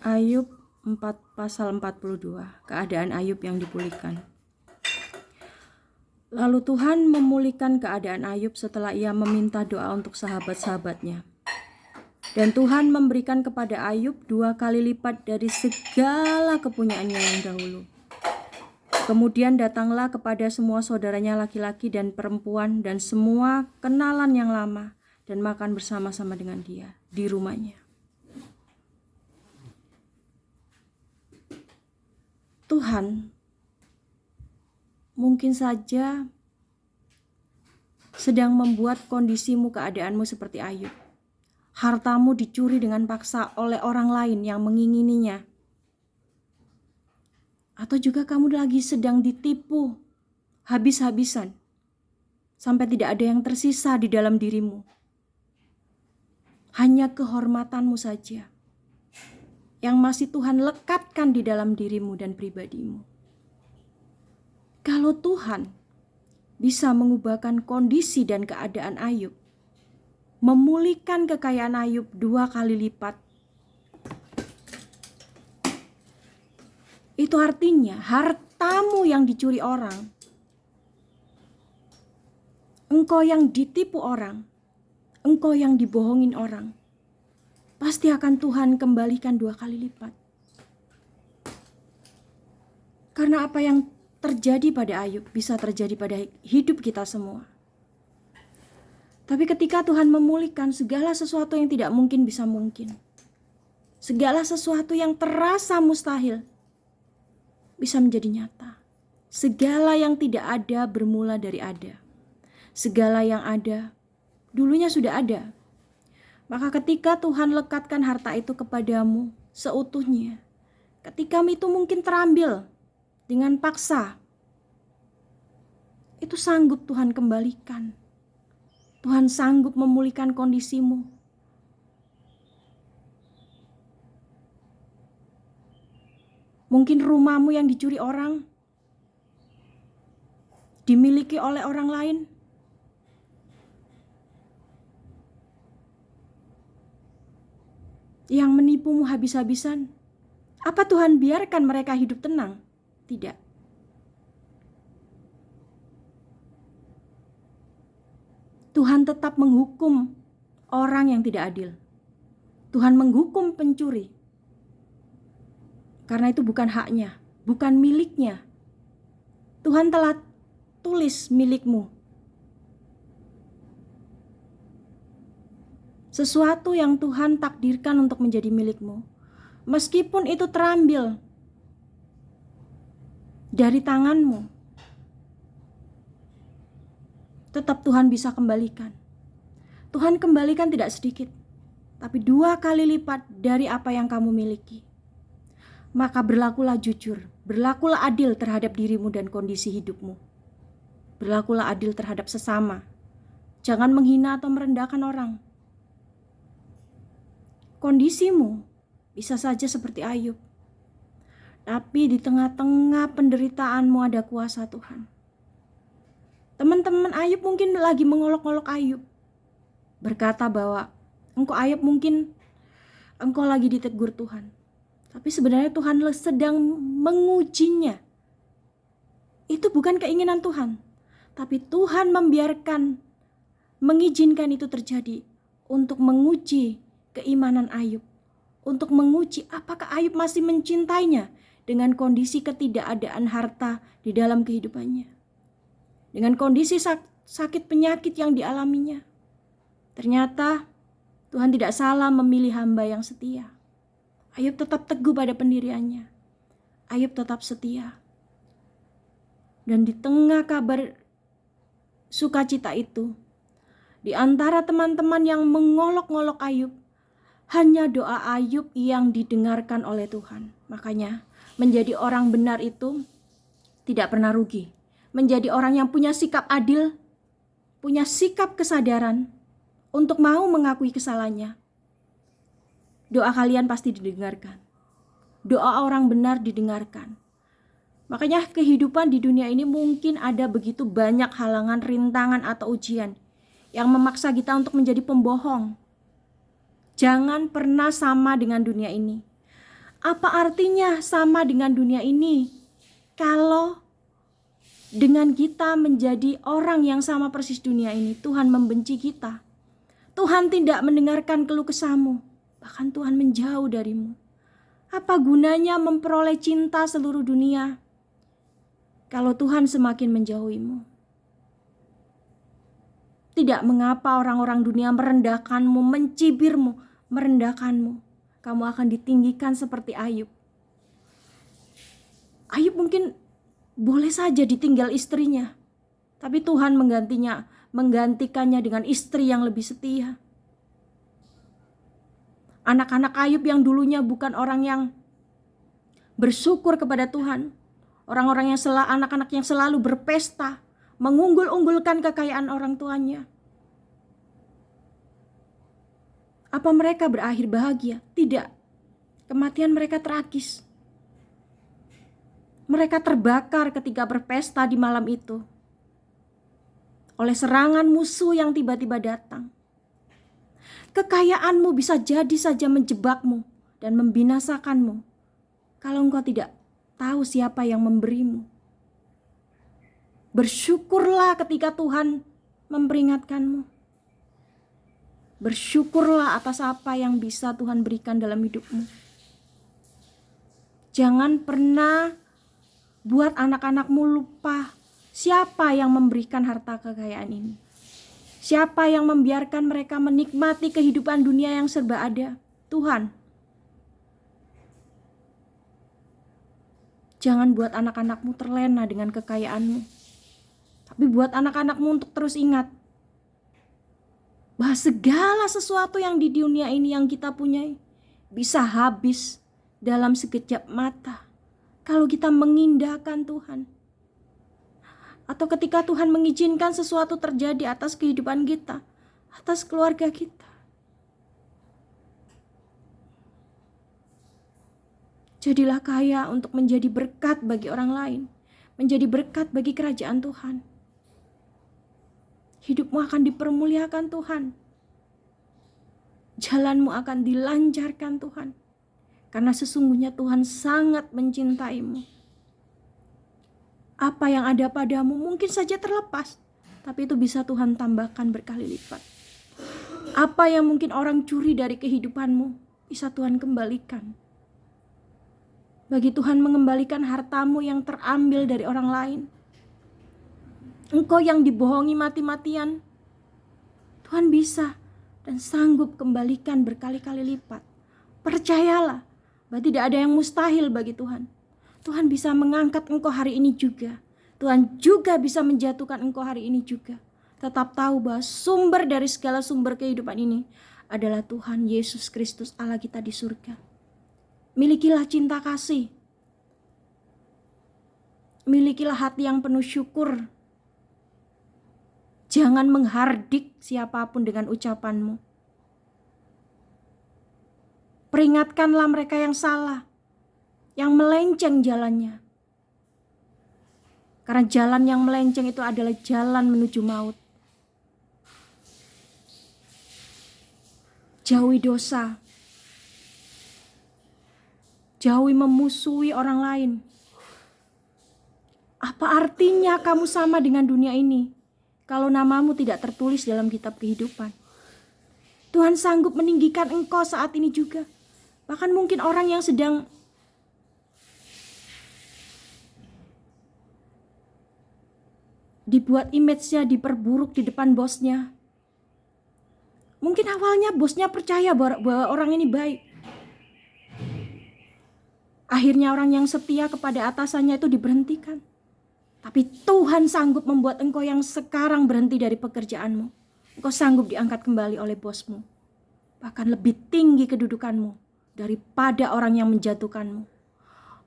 Ayub 4 pasal 42, keadaan Ayub yang dipulihkan. Lalu Tuhan memulihkan keadaan Ayub setelah ia meminta doa untuk sahabat-sahabatnya. Dan Tuhan memberikan kepada Ayub 2 kali lipat dari segala kepunyaannya yang dahulu. Kemudian datanglah kepada semua saudaranya laki-laki dan perempuan dan semua kenalan yang lama dan makan bersama-sama dengan dia di rumahnya. Tuhan mungkin saja sedang membuat kondisimu, keadaanmu seperti Ayub. Hartamu dicuri dengan paksa oleh orang lain yang mengingininya. Atau juga kamu lagi sedang ditipu habis-habisan sampai tidak ada yang tersisa di dalam dirimu. Hanya kehormatanmu saja yang masih Tuhan lekatkan di dalam dirimu dan pribadimu. Kalau Tuhan bisa mengubahkan kondisi dan keadaan Ayub, memulihkan kekayaan Ayub 2 kali lipat, itu artinya hartamu yang dicuri orang, engkau yang ditipu orang, engkau yang dibohongin orang, pasti akan Tuhan kembalikan 2 kali lipat. Karena apa yang terjadi pada Ayub bisa terjadi pada hidup kita semua. Tapi ketika Tuhan memulihkan, segala sesuatu yang tidak mungkin bisa mungkin. Segala sesuatu yang terasa mustahil bisa menjadi nyata. Segala yang tidak ada bermula dari ada. Segala yang ada dulunya sudah ada. Maka ketika Tuhan lekatkan harta itu kepadamu seutuhnya, ketika itu mungkin terambil dengan paksa, itu sanggup Tuhan kembalikan. Tuhan sanggup memulihkan kondisimu. Mungkin rumahmu yang dicuri orang, dimiliki oleh orang lain. Yang menipumu habis-habisan. Apa Tuhan biarkan mereka hidup tenang? Tidak. Tuhan tetap menghukum orang yang tidak adil. Tuhan menghukum pencuri. Karena itu bukan haknya, bukan miliknya. Tuhan telah tulis milikmu. Sesuatu yang Tuhan takdirkan untuk menjadi milikmu, meskipun itu terambil dari tanganmu, tetap Tuhan bisa kembalikan. Tuhan kembalikan tidak sedikit, tapi 2 kali lipat dari apa yang kamu miliki. Maka berlakulah jujur, berlakulah adil terhadap dirimu dan kondisi hidupmu. Berlakulah adil terhadap sesama. Jangan menghina atau merendahkan orang. Kondisimu bisa saja seperti Ayub, tapi di tengah-tengah penderitaanmu ada kuasa Tuhan. Teman-teman Ayub mungkin lagi mengolok-olok Ayub, berkata bahwa engkau Ayub mungkin engkau lagi ditegur Tuhan. Tapi sebenarnya Tuhan sedang mengujinya. Itu bukan keinginan Tuhan, tapi Tuhan mengizinkan itu terjadi untuk menguji keimanan Ayub, untuk menguji apakah Ayub masih mencintainya dengan kondisi ketidakadaan harta di dalam kehidupannya, dengan kondisi sakit penyakit yang dialaminya. Ternyata Tuhan tidak salah memilih hamba yang setia. Ayub tetap teguh pada pendiriannya. Ayub tetap setia. Dan di tengah kabar sukacita itu, di antara teman-teman yang mengolok-ngolok Ayub, hanya doa Ayub yang didengarkan oleh Tuhan. Makanya menjadi orang benar itu tidak pernah rugi. Menjadi orang yang punya sikap adil, punya sikap kesadaran untuk mau mengakui kesalahannya. Doa kalian pasti didengarkan. Doa orang benar didengarkan. Makanya kehidupan di dunia ini mungkin ada begitu banyak halangan, rintangan atau ujian yang memaksa kita untuk menjadi pembohong. Jangan pernah sama dengan dunia ini. Apa artinya sama dengan dunia ini? Kalau dengan kita menjadi orang yang sama persis dunia ini, Tuhan membenci kita. Tuhan tidak mendengarkan keluh kesahmu, bahkan Tuhan menjauh darimu. Apa gunanya memperoleh cinta seluruh dunia kalau Tuhan semakin menjauhimu? Tidak mengapa orang-orang dunia merendahkanmu, mencibirmu, merendahkanmu. Kamu akan ditinggikan seperti Ayub. Ayub mungkin boleh saja ditinggal istrinya, tapi Tuhan menggantikannya dengan istri yang lebih setia. Anak-anak Ayub yang dulunya bukan orang yang bersyukur kepada Tuhan, anak-anak yang selalu berpesta, mengunggul-unggulkan kekayaan orang tuanya. Apa mereka berakhir bahagia? Tidak. Kematian mereka tragis. Mereka terbakar ketika berpesta di malam itu oleh serangan musuh yang tiba-tiba datang. Kekayaanmu bisa jadi saja menjebakmu dan membinasakanmu kalau engkau tidak tahu siapa yang memberimu. Bersyukurlah ketika Tuhan memperingatkanmu. Bersyukurlah atas apa yang bisa Tuhan berikan dalam hidupmu. Jangan pernah buat anak-anakmu lupa siapa yang memberikan harta kekayaan ini. Siapa yang membiarkan mereka menikmati kehidupan dunia yang serba ada? Tuhan. Jangan buat anak-anakmu terlena dengan kekayaanmu. Tapi buat anak-anakmu untuk terus ingat bahwa segala sesuatu yang di dunia ini yang kita punyai bisa habis dalam sekejap mata kalau kita mengindahkan Tuhan. Atau ketika Tuhan mengizinkan sesuatu terjadi atas kehidupan kita, atas keluarga kita. Jadilah kaya untuk menjadi berkat bagi orang lain, menjadi berkat bagi kerajaan Tuhan. Hidupmu akan dipermuliakan Tuhan. Jalanmu akan dilancarkan Tuhan. Karena sesungguhnya Tuhan sangat mencintaimu. Apa yang ada padamu mungkin saja terlepas, tapi itu bisa Tuhan tambahkan berkali lipat. Apa yang mungkin orang curi dari kehidupanmu, bisa Tuhan kembalikan. Bagi Tuhan mengembalikan hartamu yang terambil dari orang lain. Engkau yang dibohongi mati-matian, Tuhan bisa dan sanggup kembalikan berkali-kali lipat. Percayalah bahwa tidak ada yang mustahil bagi Tuhan. Tuhan bisa mengangkat engkau hari ini juga. Tuhan juga bisa menjatuhkan engkau hari ini juga. Tetap tahu bahwa sumber dari segala sumber kehidupan ini adalah Tuhan Yesus Kristus Allah kita di surga. Milikilah cinta kasih. Milikilah hati yang penuh syukur. Jangan menghardik siapapun dengan ucapanmu. Peringatkanlah mereka yang salah, yang melenceng jalannya. Karena jalan yang melenceng itu adalah jalan menuju maut. Jauhi dosa. Jauhi memusuhi orang lain. Apa artinya kamu sama dengan dunia ini kalau namamu tidak tertulis dalam kitab kehidupan? Tuhan sanggup meninggikan engkau saat ini juga. Bahkan mungkin orang yang sedang dibuat image-nya diperburuk di depan bosnya. Mungkin awalnya bosnya percaya bahwa orang ini baik. Akhirnya orang yang setia kepada atasannya itu diberhentikan. Tapi Tuhan sanggup membuat engkau yang sekarang berhenti dari pekerjaanmu. Engkau sanggup diangkat kembali oleh bosmu. Bahkan lebih tinggi kedudukanmu daripada orang yang menjatuhkanmu.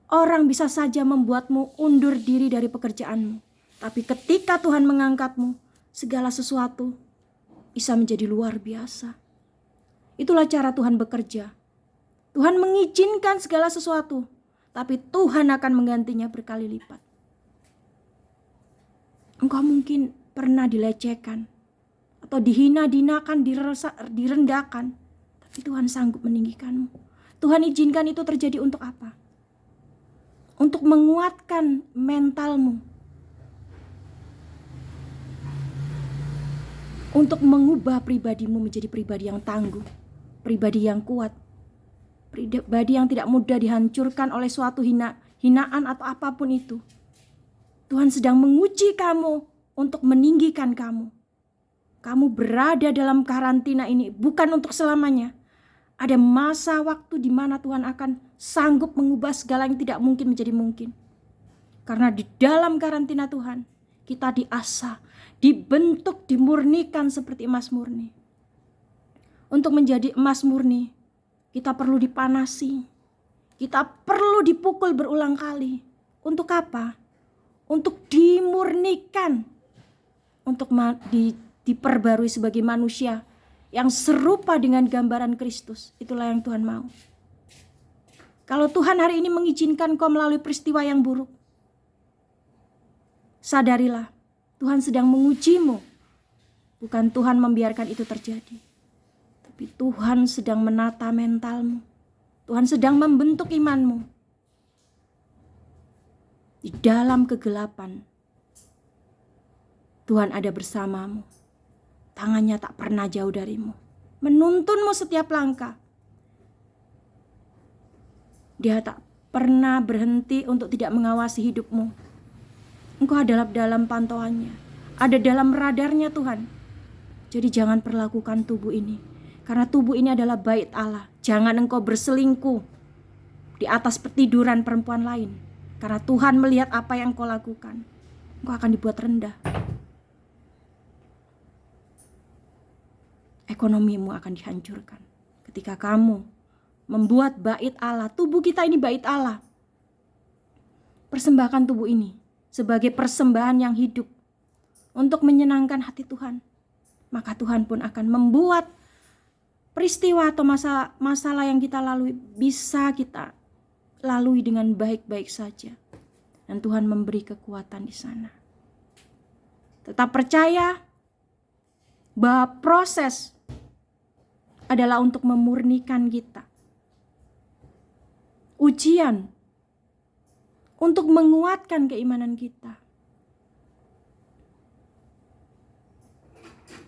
Orang bisa saja membuatmu undur diri dari pekerjaanmu. Tapi ketika Tuhan mengangkatmu, segala sesuatu bisa menjadi luar biasa. Itulah cara Tuhan bekerja. Tuhan mengizinkan segala sesuatu, tapi Tuhan akan menggantinya berkali lipat. Engkau mungkin pernah dilecehkan atau dihina-dinakan, direndahkan, tapi Tuhan sanggup meninggikanmu. Tuhan izinkan itu terjadi untuk apa? Untuk menguatkan mentalmu. Untuk mengubah pribadimu menjadi pribadi yang tangguh, pribadi yang kuat, pribadi yang tidak mudah dihancurkan oleh suatu hinaan atau apapun itu. Tuhan sedang menguji kamu untuk meninggikan kamu. Kamu berada dalam karantina ini bukan untuk selamanya. Ada masa waktu di mana Tuhan akan sanggup mengubah segala yang tidak mungkin menjadi mungkin. Karena di dalam karantina Tuhan, kita diasah, dibentuk, dimurnikan seperti emas murni. Untuk menjadi emas murni, kita perlu dipanasi. Kita perlu dipukul berulang kali. Untuk apa? Untuk dimurnikan. Untuk diperbarui sebagai manusia yang serupa dengan gambaran Kristus. Itulah yang Tuhan mau. Kalau Tuhan hari ini mengizinkan kau melalui peristiwa yang buruk, sadarilah Tuhan sedang mengujimu. Bukan Tuhan membiarkan itu terjadi, tapi Tuhan sedang menata mentalmu. Tuhan sedang membentuk imanmu. Di dalam kegelapan, Tuhan ada bersamamu. Tangannya tak pernah jauh darimu, menuntunmu setiap langkah. Dia tak pernah berhenti untuk tidak mengawasi hidupmu. Engkau adalah dalam pantauannya, ada dalam radarnya Tuhan. Jadi jangan perlakukan tubuh ini, karena tubuh ini adalah bait Allah. Jangan engkau berselingkuh di atas petiduran perempuan lain, karena Tuhan melihat apa yang kau lakukan. Engkau akan dibuat rendah. Ekonomimu akan dihancurkan ketika kamu membuat bait Allah. Tubuh kita ini bait Allah. Persembahkan tubuh ini sebagai persembahan yang hidup untuk menyenangkan hati Tuhan. Maka Tuhan pun akan membuat peristiwa atau masalah yang kita lalui bisa kita lalui dengan baik-baik saja. Dan Tuhan memberi kekuatan di sana. Tetap percaya bahwa proses adalah untuk memurnikan kita. Ujian untuk menguatkan keimanan kita.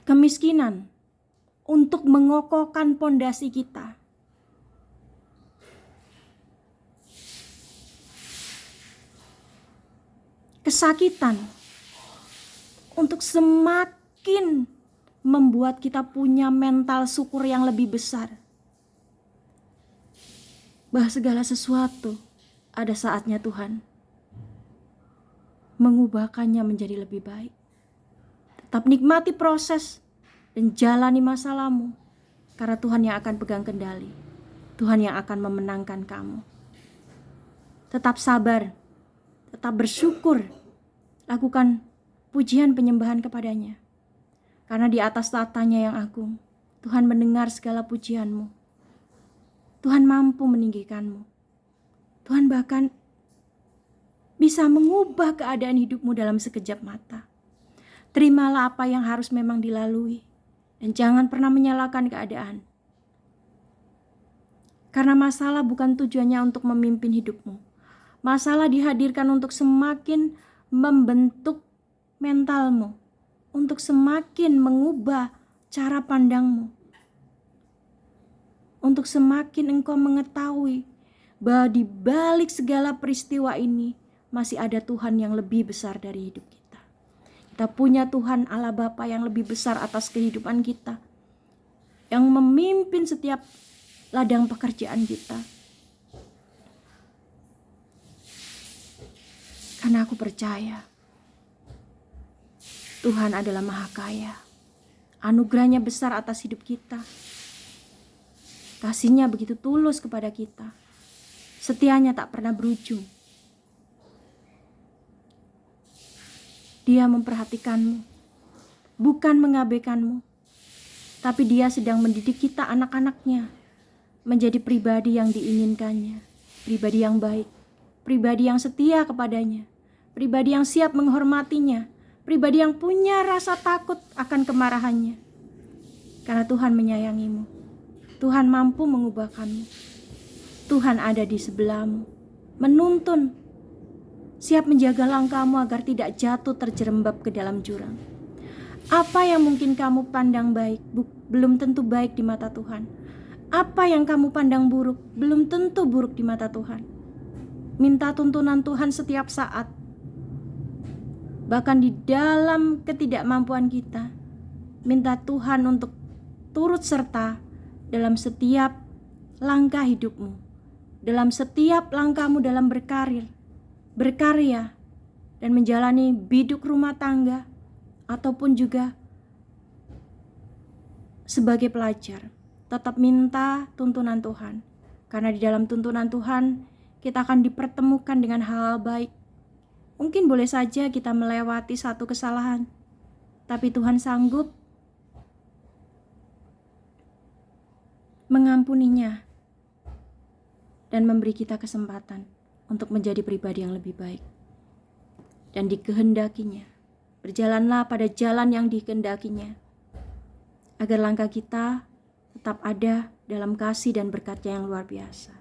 Kemiskinan untuk mengokohkan pondasi kita. Kesakitan untuk semakin membuat kita punya mental syukur yang lebih besar. Bahwa segala sesuatu ada saatnya Tuhan mengubahkannya menjadi lebih baik. Tetap nikmati proses dan jalani masalahmu, karena Tuhan yang akan pegang kendali. Tuhan yang akan memenangkan kamu. Tetap sabar, tetap bersyukur, lakukan pujian penyembahan kepadanya. Karena di atas tatanya yang agung, Tuhan mendengar segala pujianmu. Tuhan mampu meninggikanmu. Tuhan bahkan bisa mengubah keadaan hidupmu dalam sekejap mata. Terimalah apa yang harus memang dilalui. Dan jangan pernah menyalahkan keadaan. Karena masalah bukan tujuannya untuk memimpin hidupmu. Masalah dihadirkan untuk semakin membentuk mentalmu. Untuk semakin mengubah cara pandangmu. Untuk semakin engkau mengetahui bahwa di balik segala peristiwa ini masih ada Tuhan yang lebih besar dari hidup kita. Kita punya Tuhan Allah Bapa yang lebih besar atas kehidupan kita. Yang memimpin setiap ladang pekerjaan kita. Karena aku percaya Tuhan adalah Maha Kaya. Anugerahnya besar atas hidup kita. Kasihnya begitu tulus kepada kita. Setianya tak pernah berujung. Dia memperhatikanmu, bukan mengabaikanmu. Tapi dia sedang mendidik kita anak-anaknya menjadi pribadi yang diinginkannya. Pribadi yang baik, pribadi yang setia kepadanya, pribadi yang siap menghormatinya, pribadi yang punya rasa takut akan kemarahannya. Karena Tuhan menyayangimu. Tuhan mampu mengubahkanmu. Tuhan ada di sebelahmu, menuntun, siap menjaga langkahmu agar tidak jatuh terjerembab ke dalam jurang. Apa yang mungkin kamu pandang baik, belum tentu baik di mata Tuhan. Apa yang kamu pandang buruk, belum tentu buruk di mata Tuhan. Minta tuntunan Tuhan setiap saat. Bahkan di dalam ketidakmampuan kita, minta Tuhan untuk turut serta dalam setiap langkah hidupmu, dalam setiap langkahmu dalam berkarir, berkarya, dan menjalani biduk rumah tangga, ataupun juga sebagai pelajar. Tetap minta tuntunan Tuhan, karena di dalam tuntunan Tuhan kita akan dipertemukan dengan hal-hal baik. Mungkin boleh saja kita melewati satu kesalahan, tapi Tuhan sanggup mengampuninya dan memberi kita kesempatan untuk menjadi pribadi yang lebih baik. Dan dikehendakinya, berjalanlah pada jalan yang dikehendakinya, agar langkah kita tetap ada dalam kasih dan berkat-Nya yang luar biasa.